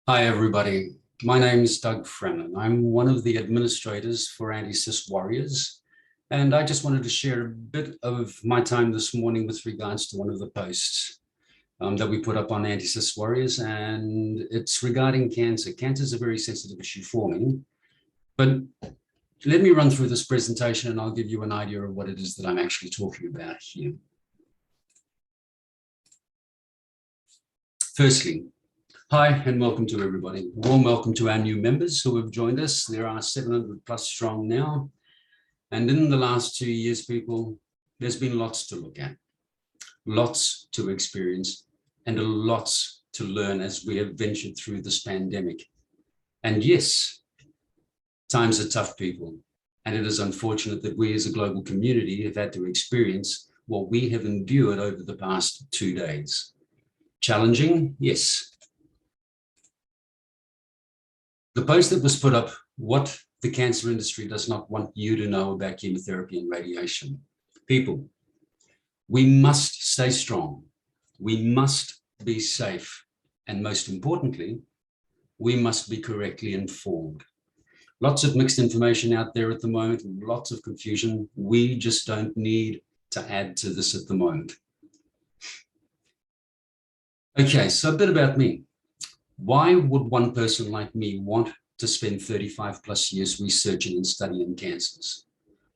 Hi, everybody. My name is Doug Fremen. I'm one of the administrators for Anti-Cyst Warriors, and I just wanted to share a bit of my time this morning with regards to one of the posts that we put up on Anti-Cyst Warriors, and it's regarding cancer. Cancer is a very sensitive issue for me, but let me run through this presentation and I'll give you an idea of what it is that I'm actually talking about here. Firstly, hi, and welcome to everybody. A warm welcome to our new members who have joined us. There are 700 plus strong now. And in the last 2 years, people, there's been lots to look at, lots to experience, and lots to learn as we have ventured through this pandemic. And yes, times are tough, people. And it is unfortunate that we as a global community have had to experience what we have endured over the past 2 days. Challenging, yes. The post that was put up, what the cancer industry does not want you to know about chemotherapy and radiation. People, we must stay strong. We must be safe. And most importantly, we must be correctly informed. Lots of mixed information out there at the moment, lots of confusion. We just don't need to add to this at the moment. Okay, so a bit about me. Why would one person like me want to spend 35 plus years researching and studying cancers?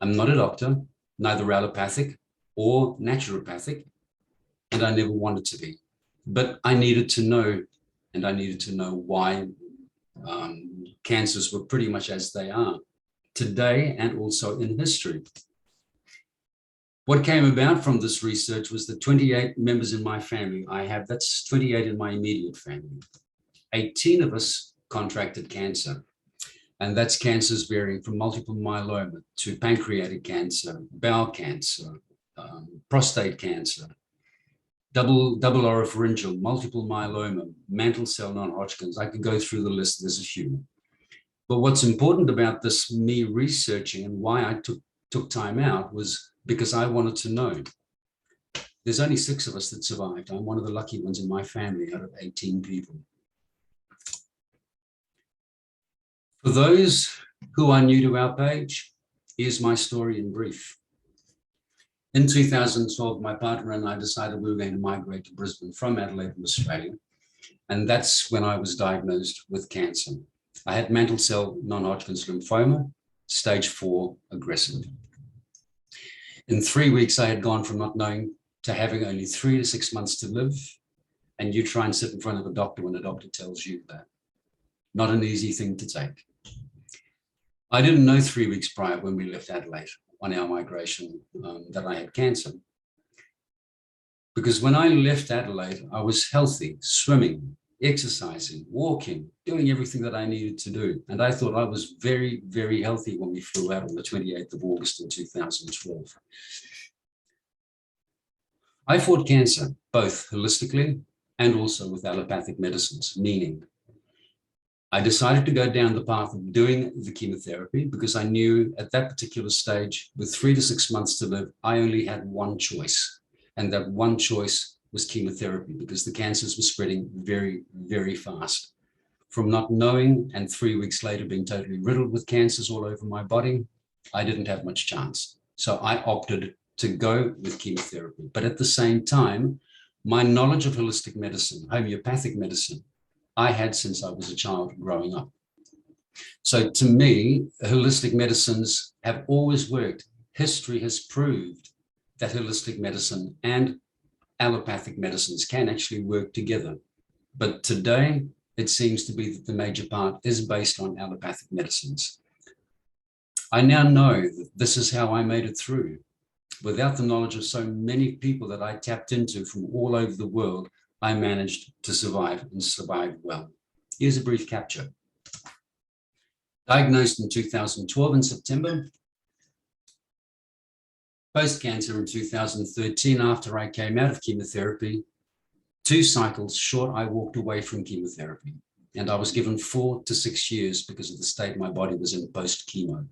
I'm not a doctor, neither allopathic or naturopathic, and I never wanted to be. But I needed to know, and I needed to know why cancers were pretty much as they are today and also in history. What came about from this research was that 28 members in my family I have, that's 28 in my immediate family. 18 of us contracted cancer, and that's cancers varying from multiple myeloma to pancreatic cancer, bowel cancer, prostate cancer, double oropharyngeal, multiple myeloma, mantle cell non-Hodgkin's. I could go through the list, there's a few. But what's important about this, me researching and why I took time out, was because I wanted to know. There's only 6 of us that survived. I'm one of the lucky ones in my family out of 18 people. For those who are new to our page, here's my story in brief. In 2012, my partner and I decided we were going to migrate to Brisbane from Adelaide, Australia. And that's when I was diagnosed with cancer. I had mantle cell non-Hodgkin's lymphoma, stage 4 aggressive. In 3 weeks, I had gone from not knowing to having only 3 to 6 months to live. And you try and sit in front of a doctor when a doctor tells you that. Not an easy thing to take. I didn't know 3 weeks prior when we left Adelaide on our migration that I had cancer. Because when I left Adelaide, I was healthy, swimming, exercising, walking, doing everything that I needed to do. And I thought I was very, very healthy when we flew out on the 28th of August in 2012. I fought cancer, both holistically and also with allopathic medicines, meaning I decided to go down the path of doing the chemotherapy because I knew at that particular stage, with 3 to 6 months to live, I only had one choice. And that one choice was chemotherapy, because the cancers were spreading very, very fast. From not knowing and 3 weeks later being totally riddled with cancers all over my body, I didn't have much chance. So I opted to go with chemotherapy. But at the same time, my knowledge of holistic medicine, homeopathic medicine, I had since I was a child growing up. So to me, holistic medicines have always worked. History has proved that holistic medicine and allopathic medicines can actually work together. But today, it seems to be that the major part is based on allopathic medicines. I now know that this is how I made it through. Without the knowledge of so many people that I tapped into from all over the world, I managed to survive and survive well. Here's a brief capture. Diagnosed in 2012 in September. Post-cancer in 2013, after I came out of chemotherapy. 2 cycles short, I walked away from chemotherapy. And I was given 4 to 6 years because of the state my body was in post-chemo.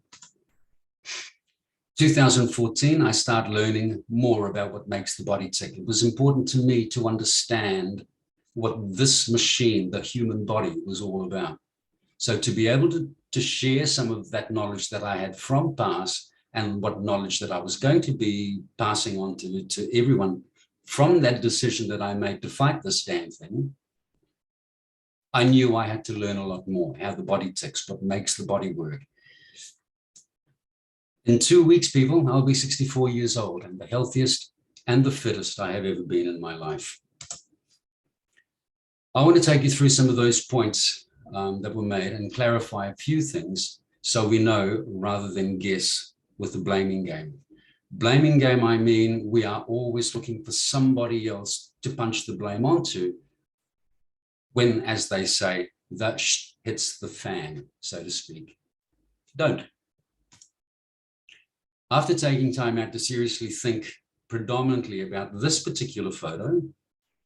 2014, I started learning more about what makes the body tick. It was important to me to understand what this machine, the human body, was all about. So to be able to share some of that knowledge that I had from past and what knowledge that I was going to be passing on to everyone from that decision that I made to fight this damn thing, I knew I had to learn a lot more, how the body ticks, what makes the body work. In 2 weeks, people, I'll be 64 years old and the healthiest and the fittest I have ever been in my life. I want to take you through some of those points that were made and clarify a few things so we know rather than guess with the blaming game. Blaming game, I mean, we are always looking for somebody else to punch the blame onto when, as they say, that hits the fan, so to speak. Don't. After taking time out to seriously think predominantly about this particular photo,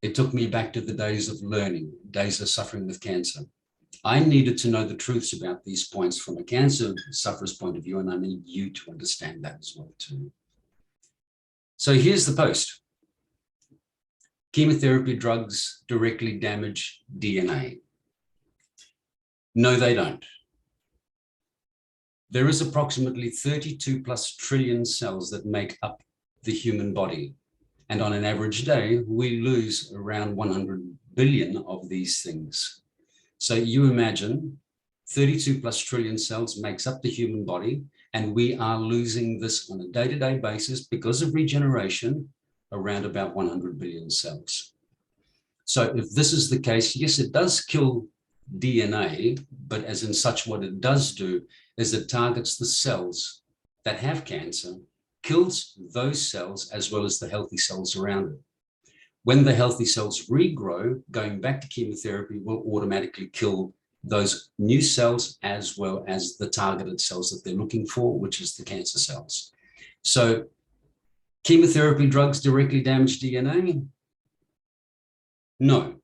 it took me back to the days of learning, days of suffering with cancer. I needed to know the truths about these points from a cancer sufferer's point of view, and I need you to understand that as well too. So here's the post. Chemotherapy drugs directly damage DNA. No, they don't. There is approximately 32 plus trillion cells that make up the human body. And on an average day, we lose around 100 billion of these things. So you imagine 32 plus trillion cells makes up the human body, and we are losing this on a day-to-day basis because of regeneration around about 100 billion cells. So if this is the case, yes, it does kill DNA, but as in such, what it does do is it targets the cells that have cancer, kills those cells as well as the healthy cells around it. When the healthy cells regrow, going back to chemotherapy will automatically kill those new cells as well as the targeted cells that they're looking for, which is the cancer cells. So chemotherapy drugs directly damage DNA? No,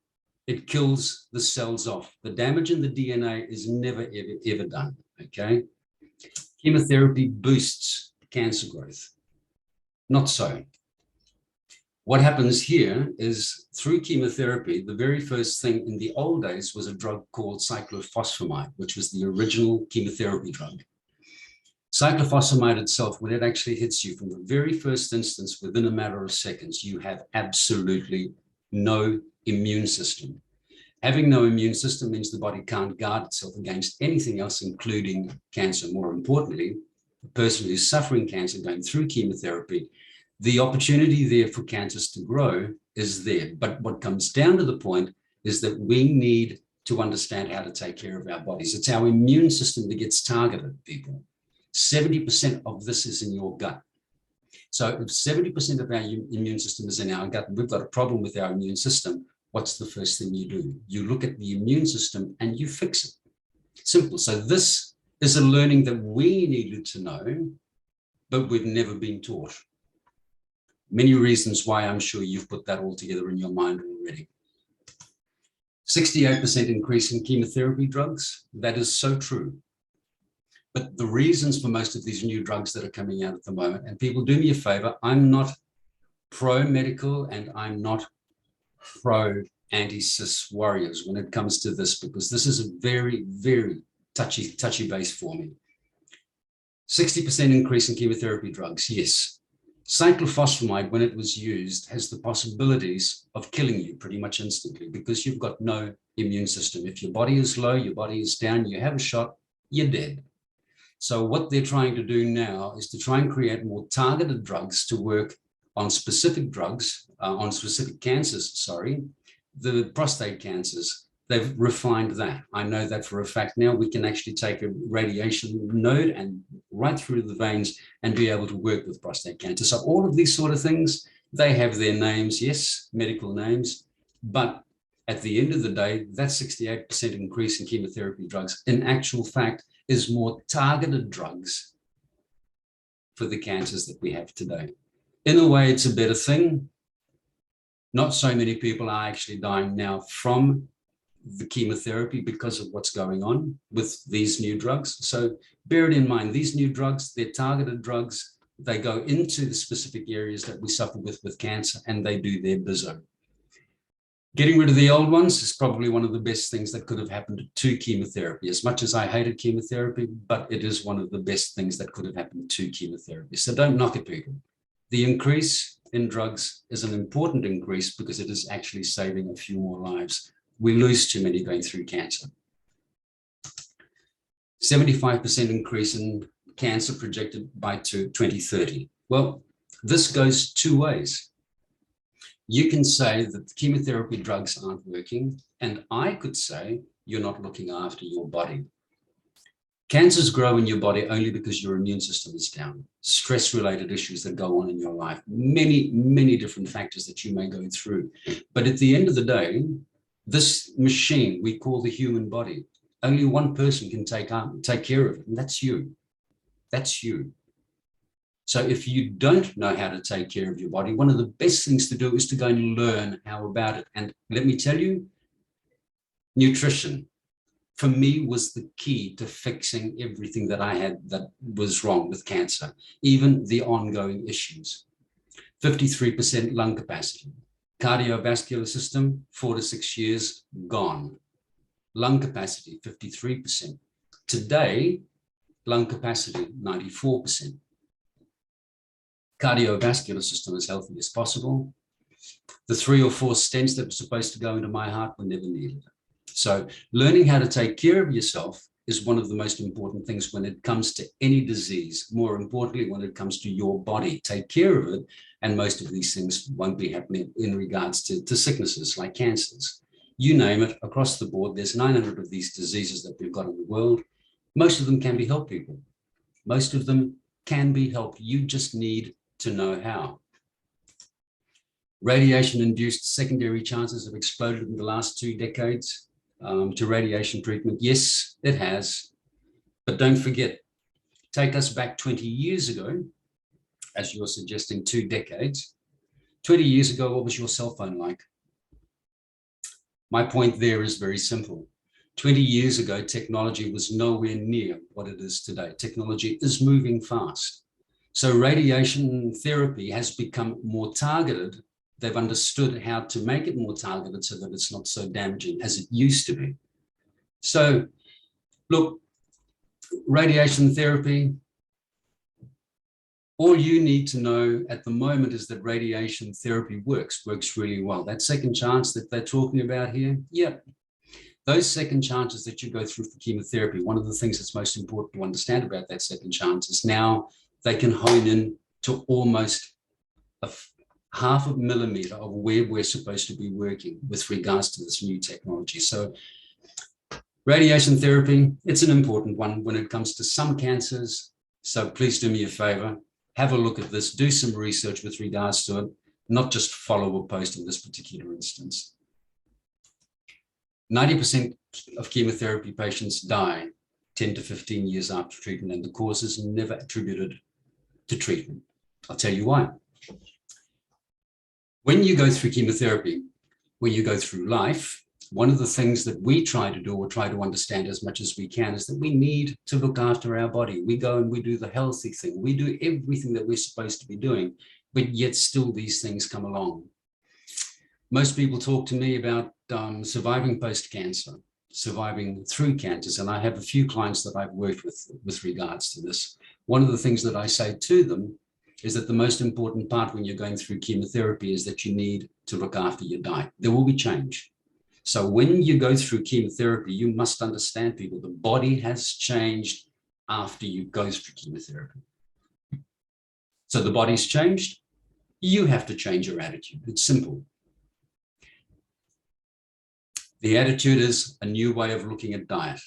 it kills the cells off. The damage in the DNA is never, ever done, okay? Chemotherapy boosts cancer growth. Not so. What happens here is through chemotherapy, the very first thing in the old days was a drug called cyclophosphamide, which was the original chemotherapy drug. Cyclophosphamide itself, when it actually hits you from the very first instance, within a matter of seconds, you have absolutely no immune system. Having no immune system means the body can't guard itself against anything else, including cancer. More importantly, the person who's suffering cancer going through chemotherapy, the opportunity there for cancers to grow is there. But what comes down to the point is that we need to understand how to take care of our bodies. It's our immune system that gets targeted, people. 70% of this is in your gut. So if 70% of our immune system is in our gut, and we've got a problem with our immune system, what's the first thing you do? You look at the immune system and you fix it. Simple. So this is a learning that we needed to know, but we've never been taught. Many reasons why I'm sure you've put that all together in your mind already. 68% increase in chemotherapy drugs. That is so true. But the reasons for most of these new drugs that are coming out at the moment, and people do me a favor, I'm not pro-medical and I'm not pro-anti-cis warriors when it comes to this, because this is a very, very touchy base for me. 60% increase in chemotherapy drugs, yes. Cyclophosphamide, when it was used, has the possibilities of killing you pretty much instantly because you've got no immune system. If your body is low, your body is down, you have a shot, you're dead. So what they're trying to do now is to try and create more targeted drugs to work on specific drugs, on specific cancers, the prostate cancers. They've refined that. I know that for a fact now. We can actually take a radiation node and right through the veins and be able to work with prostate cancer. So all of these sort of things, they have their names, yes, medical names, but at the end of the day, that 68% increase in chemotherapy drugs, in actual fact, is more targeted drugs for the cancers that we have today. In a way, it's a better thing. Not so many people are actually dying now from the chemotherapy because of what's going on with these new drugs. So bear it in mind, these new drugs, they're targeted drugs. They go into the specific areas that we suffer with cancer and they do their bizzo. Getting rid of the old ones is probably one of the best things that could have happened to chemotherapy. As much as I hated chemotherapy, but it is one of the best things that could have happened to chemotherapy. So don't knock it, people. The increase in drugs is an important increase because it is actually saving a few more lives. We lose too many going through cancer. 75% increase in cancer projected by 2030. Well, this goes two ways. You can say that chemotherapy drugs aren't working, and I could say you're not looking after your body. Cancers grow in your body only because your immune system is down. Stress-related issues that go on in your life, many, many different factors that you may go through. But at the end of the day, this machine we call the human body, only one person can take care of it, and that's you. That's you. So if you don't know how to take care of your body, one of the best things to do is to go and learn how about it. And let me tell you, nutrition, for me, was the key to fixing everything that I had that was wrong with cancer, even the ongoing issues. 53% lung capacity. Cardiovascular system, 4 to 6 years, gone. Lung capacity, 53%. Today, lung capacity, 94%. Cardiovascular system as healthy as possible. The 3 or 4 stents that were supposed to go into my heart were never needed. So learning how to take care of yourself is one of the most important things when it comes to any disease. More importantly, when it comes to your body, take care of it. And most of these things won't be happening in regards to sicknesses like cancers. You name it, across the board, there's 900 of these diseases that we've got in the world. Most of them can be helped, people. Most of them can be helped. You just need to know how. Radiation-induced secondary chances have exploded in the last 2 decades to radiation treatment. Yes, it has. But don't forget, take us back 20 years ago, as you're suggesting 2 decades. 20 years ago, what was your cell phone like? My point there is very simple. 20 years ago, technology was nowhere near what it is today. Technology is moving fast. So radiation therapy has become more targeted. They've understood how to make it more targeted so that it's not so damaging as it used to be. So look, radiation therapy, all you need to know at the moment is that radiation therapy works really well. That second chance that they're talking about here, yep. Those second chances that you go through for chemotherapy, one of the things that's most important to understand about that second chance is now they can hone in to almost a half a millimeter of where we're supposed to be working with regards to this new technology. So radiation therapy, it's an important one when it comes to some cancers. So please do me a favor, have a look at this, do some research with regards to it, not just follow a post in this particular instance. 90% of chemotherapy patients die 10 to 15 years after treatment, and the cause is never attributed to treatment. I'll tell you why. When you go through chemotherapy, when you go through life, one of the things that we try to do or try to understand as much as we can is that we need to look after our body. We go and we do the healthy thing. We do everything that we're supposed to be doing, but yet still these things come along. Most people talk to me about surviving post-cancer, surviving through cancers, and I have a few clients that I've worked with regards to this. One of the things that I say to them is that the most important part when you're going through chemotherapy is that you need to look after your diet. There will be change. So when you go through chemotherapy, you must understand, people, the body has changed after you go through chemotherapy. So the body's changed, you have to change your attitude. It's simple. The attitude is a new way of looking at diet,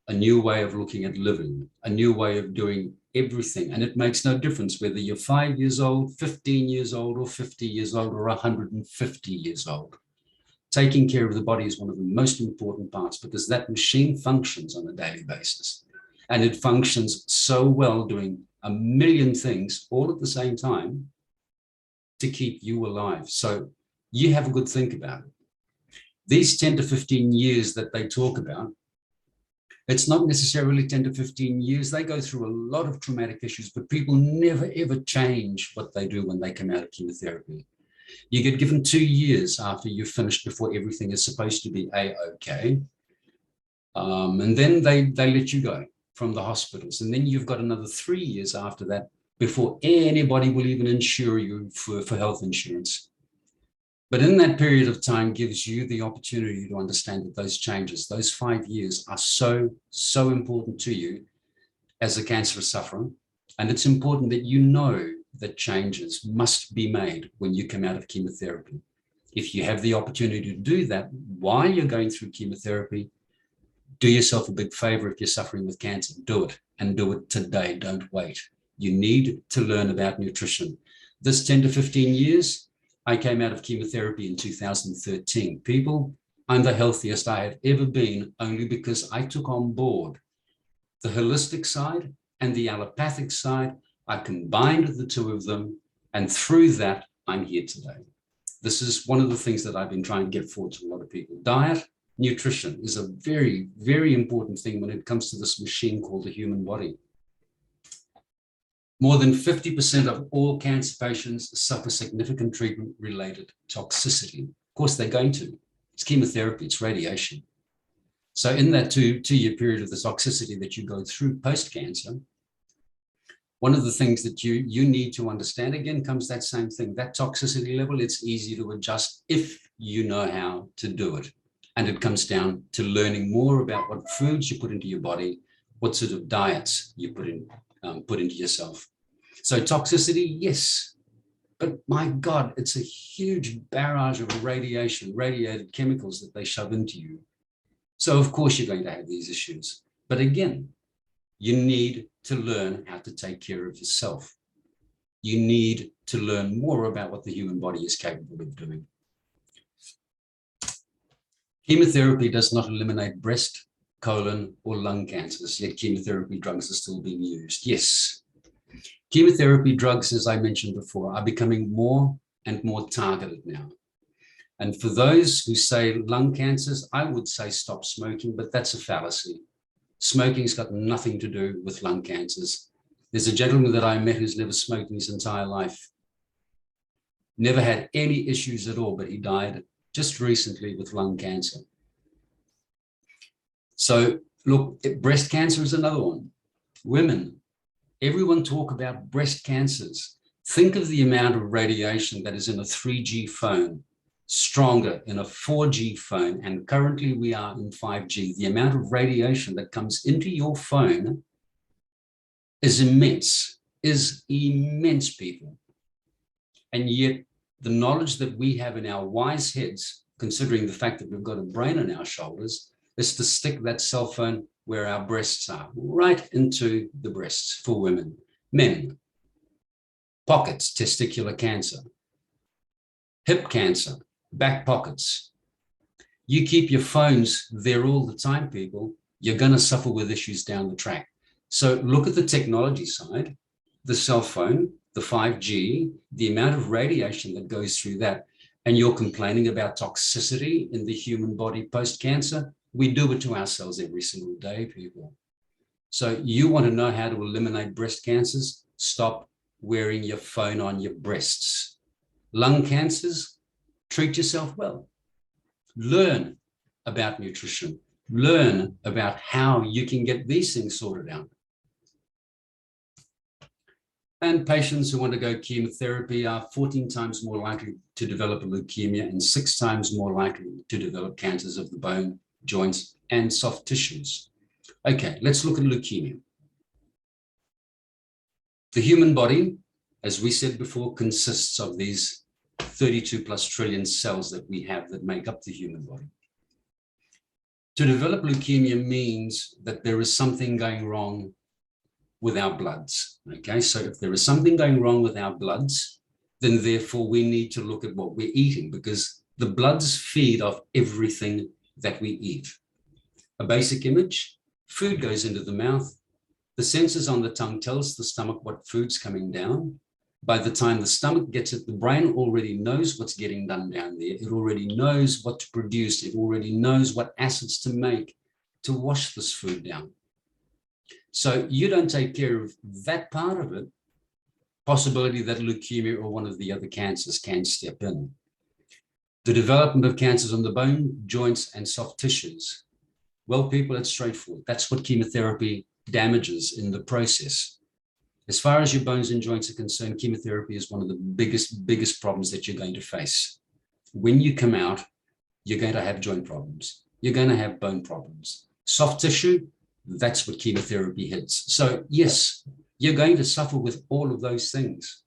a new way of looking at living, a new way of doing everything. And it makes no difference whether you're 5 years old, 15 years old, or 50 years old, or 150 years old. Taking care of the body is one of the most important parts because that machine functions on a daily basis. And it functions so well doing a million things all at the same time to keep you alive. So you have a good think about it. These 10 to 15 years that they talk about, it's not necessarily 10 to 15 years. They go through a lot of traumatic issues, but people never, ever change what they do when they come out of chemotherapy. You get given 2 years after you've finished before everything is supposed to be A-OK. And then they let you go from the hospitals. And then you've got another 3 years after that before anybody will even insure you for health insurance. But in that period of time gives you the opportunity to understand that those changes, those 5 years are so, so important to you as a cancerous sufferer. And it's important that you know that changes must be made when you come out of chemotherapy. If you have the opportunity to do that while you're going through chemotherapy, do yourself a big favor. If you're suffering with cancer, do it, and do it today. Don't wait. You need to learn about nutrition. This 10 to 15 years, I came out of chemotherapy in 2013. People, I'm the healthiest I have ever been, only because I took on board the holistic side and the allopathic side. I combined the two of them, and through that, I'm here today. This is one of the things that I've been trying to get forward to a lot of people. Diet, nutrition is a very, very important thing when it comes to this machine called the human body. More than 50% of all cancer patients suffer significant treatment-related toxicity. Of course, they're going to. It's chemotherapy, it's radiation. So in that two-year period of the toxicity that you go through post-cancer, one of the things that you need to understand, again, comes that same thing, that toxicity level, it's easy to adjust if you know how to do it. And it comes down to learning more about what foods you put into your body, what sort of diets you put into yourself. So toxicity, yes, but my God, it's a huge barrage of radiated chemicals that they shove into you. So of course you're going to have these issues. But again, you need to learn how to take care of yourself. You need to learn more about what the human body is capable of doing. Chemotherapy does not eliminate breast, colon, or lung cancers, yet chemotherapy drugs are still being used. Yes. Chemotherapy drugs, as I mentioned before, are becoming more and more targeted now. And for those who say lung cancers, I would say stop smoking, but that's a fallacy. Smoking's got nothing to do with lung cancers. There's a gentleman that I met who's never smoked in his entire life. Never had any issues at all, but he died just recently with lung cancer. So look, breast cancer is another one. Women, everyone talk about breast cancers. Think of the amount of radiation that is in a 3G phone, stronger in a 4G phone, and currently we are in 5G. The amount of radiation that comes into your phone is immense, people. And yet the knowledge that we have in our wise heads, considering the fact that we've got a brain on our shoulders, is to stick that cell phone where our breasts are, right into the breasts for women. Men, pockets, testicular cancer, hip cancer, back pockets. You keep your phones there all the time, people, you're going to suffer with issues down the track. So look at the technology side, the cell phone, the 5G, the amount of radiation that goes through that, and you're complaining about toxicity in the human body post-cancer. We do it to ourselves every single day, people. So you want to know how to eliminate breast cancers? Stop wearing your phone on your breasts. Lung cancers, treat yourself well. Learn about nutrition. Learn about how you can get these things sorted out. And patients who want to go chemotherapy are 14 times more likely to develop a leukemia and 6 times more likely to develop cancers of the bone, joints, and soft tissues. Okay, let's look at leukemia. The human body, as we said before, consists of these 32 plus trillion cells that we have that make up the human body. To develop leukemia means that there is something going wrong with our bloods. Okay, so if there is something going wrong with our bloods, then therefore we need to look at what we're eating, because the bloods feed off everything that we eat. A basic image, food goes into the mouth. The sensors on the tongue tells the stomach what food's coming down. By the time the stomach gets it, the brain already knows what's getting done down there. It already knows what to produce. It already knows what acids to make to wash this food down. So you don't take care of that part of it, possibility that leukemia or one of the other cancers can step in. The development of cancers on the bone, joints, and soft tissues. Well, people, it's straightforward. That's what chemotherapy damages in the process. As far as your bones and joints are concerned, chemotherapy is one of the biggest problems that you're going to face. When you come out, you're going to have joint problems. You're going to have bone problems. Soft tissue, that's what chemotherapy hits. So yes, you're going to suffer with all of those things.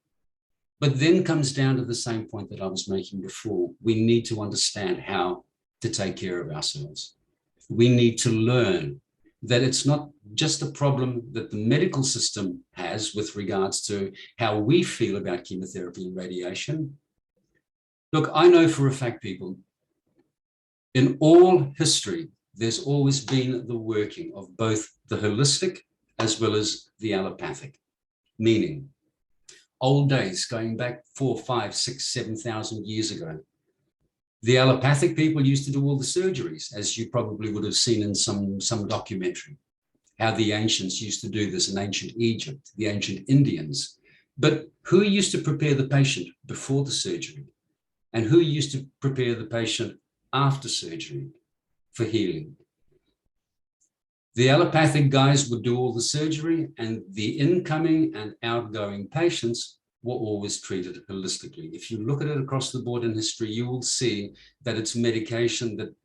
But then comes down to the same point that I was making before. We need to understand how to take care of ourselves. We need to learn that it's not just a problem that the medical system has with regards to how we feel about chemotherapy and radiation. Look, I know for a fact, people, in all history, there's always been the working of both the holistic as well as the allopathic, meaning old days, going back 4, 5, 6, 7,000 years ago. The allopathic people used to do all the surgeries, as you probably would have seen in some documentary, how the ancients used to do this in ancient Egypt, the ancient Indians. But who used to prepare the patient before the surgery? And who used to prepare the patient after surgery for healing? The allopathic guys would do all the surgery, and the incoming and outgoing patients were always treated holistically. If you look at it across the board in history, you will see that it's medication that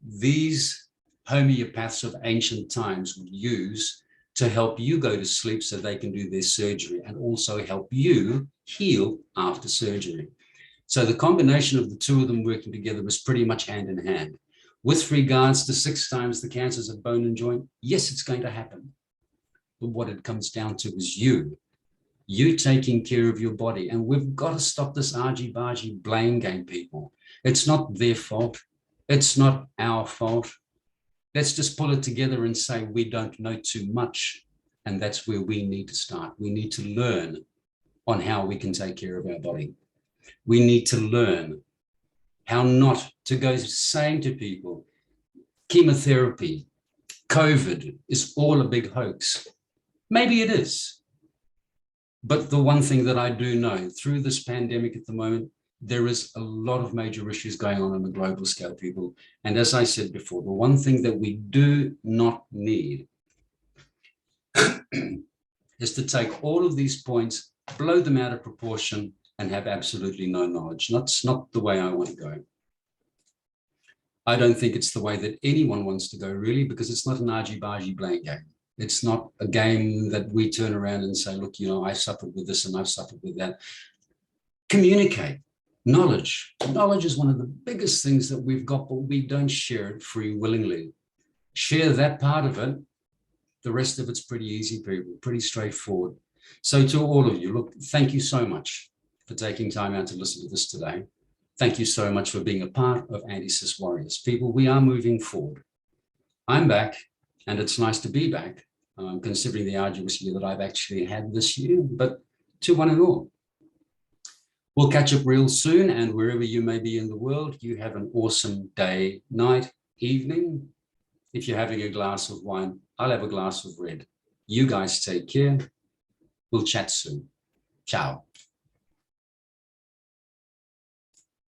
these homeopaths of ancient times would use to help you go to sleep so they can do their surgery and also help you heal after surgery. So the combination of the two of them working together was pretty much hand in hand. With regards to 6 times the cancers of bone and joint, yes, it's going to happen. But what it comes down to is you taking care of your body. And we've got to stop this argy-bargy blame game, people. It's not their fault. It's not our fault. Let's just pull it together and say we don't know too much. And that's where we need to start. We need to learn on how we can take care of our body. We need to learn how not to go saying to people, chemotherapy, COVID is all a big hoax. Maybe it is. But the one thing that I do know through this pandemic at the moment, there is a lot of major issues going on a global scale, people. And as I said before, the one thing that we do not need is to take all of these points, blow them out of proportion, and have absolutely no knowledge. That's not the way I want to go. I don't think it's the way that anyone wants to go, really, because it's not an argy-bargy blame game. It's not a game that we turn around and say, look, you know, I suffered with this and I've suffered with that. Communicate. Knowledge. Knowledge is one of the biggest things that we've got, but we don't share it free willingly. Share that part of it. The rest of it's pretty easy, people, pretty straightforward. So to all of you, look, thank you so much for taking time out to listen to this today. Thank you so much for being a part of Anti-Cis Warriors. People, we are moving forward. I'm back, and it's nice to be back, considering the arduous year that I've actually had this year, but to one and all. We'll catch up real soon, and wherever you may be in the world, you have an awesome day, night, evening. If you're having a glass of wine, I'll have a glass of red. You guys take care. We'll chat soon. Ciao.